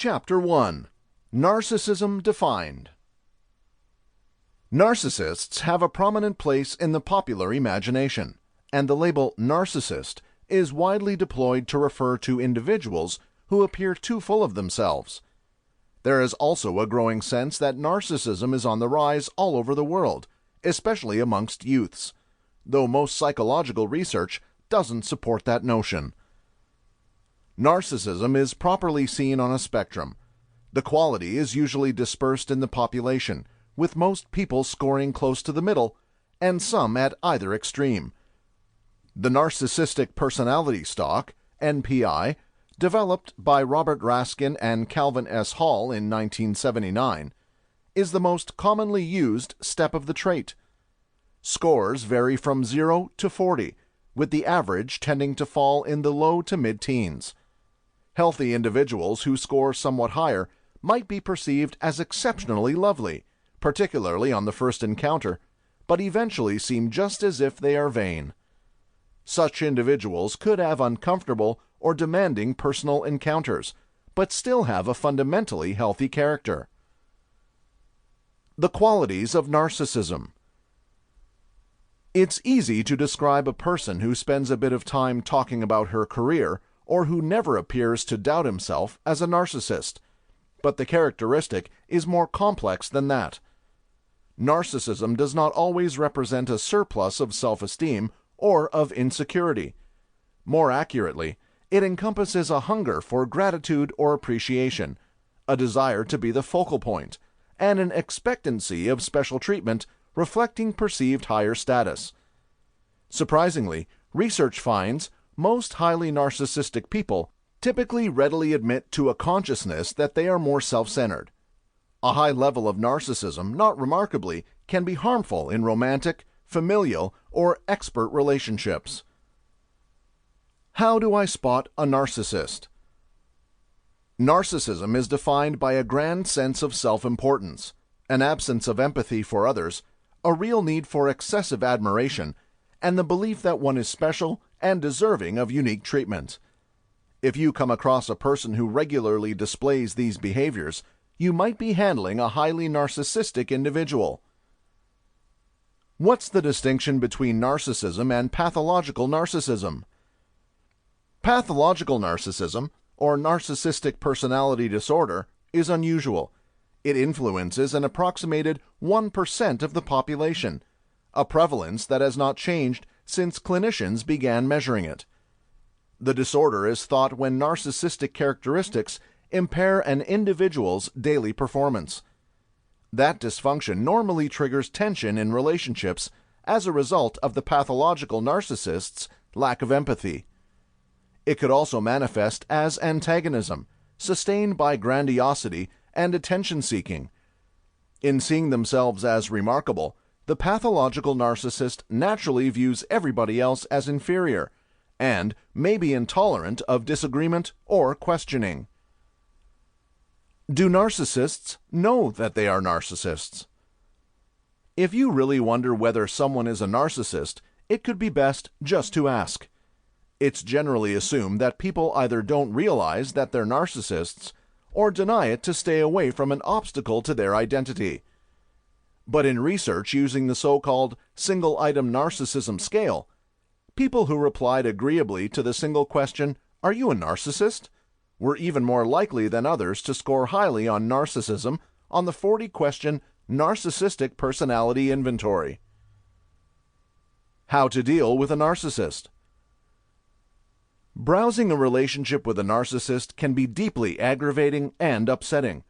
Chapter 1. Narcissism Defined. Narcissists have a prominent place in the popular imagination, and the label narcissist is widely deployed to refer to individuals who appear too full of themselves. There is also a growing sense that narcissism is on the rise all over the world, especially amongst youths, though most psychological research doesn't support that notion. Narcissism is properly seen on a spectrum. The quality is usually dispersed in the population, with most people scoring close to the middle, and some at either extreme. The Narcissistic Personality Stock, NPI, developed by Robert Raskin and Calvin S. Hall in 1979, is the most commonly used step of the trait. Scores vary from 0 to 40, with the average tending to fall in the low to mid-teens. Healthy individuals who score somewhat higher might be perceived as exceptionally lovely, particularly on the first encounter, but eventually seem just as if they are vain. Such individuals could have uncomfortable or demanding personal encounters, but still have a fundamentally healthy character. The qualities of narcissism. It's easy to describe a person who spends a bit of time talking about her career or who never appears to doubt himself as a narcissist, but the characteristic is more complex than that. Narcissism does not always represent a surplus of self-esteem or of insecurity. More accurately, it encompasses a hunger for gratitude or appreciation, a desire to be the focal point, and an expectancy of special treatment reflecting perceived higher status. Surprisingly, research finds most highly narcissistic people typically readily admit to a consciousness that they are more self-centered. A high level of narcissism, not remarkably, can be harmful in romantic, familial, or expert relationships. How do I spot a narcissist? Narcissism is defined by a grand sense of self-importance, an absence of empathy for others, a real need for excessive admiration, and the belief that one is special and deserving of unique treatment. If you come across a person who regularly displays these behaviors, you might be handling a highly narcissistic individual. What's the distinction between narcissism and pathological narcissism? Pathological narcissism, or narcissistic personality disorder, is unusual. It influences an approximated 1% of the population, a prevalence that has not changed since clinicians began measuring it. The disorder is thought when narcissistic characteristics impair an individual's daily performance. That dysfunction normally triggers tension in relationships as a result of the pathological narcissist's lack of empathy. It could also manifest as antagonism, sustained by grandiosity and attention-seeking. In seeing themselves as remarkable, the pathological narcissist naturally views everybody else as inferior, and may be intolerant of disagreement or questioning. Do narcissists know that they are narcissists? If you really wonder whether someone is a narcissist, it could be best just to ask. It's generally assumed that people either don't realize that they're narcissists or deny it to stay away from an obstacle to their identity. But in research using the so-called single-item narcissism scale, people who replied agreeably to the single question, "Are you a narcissist?" were even more likely than others to score highly on narcissism on the 40-question Narcissistic Personality Inventory. How to deal with a narcissist. Browsing a relationship with a narcissist can be deeply aggravating and upsetting.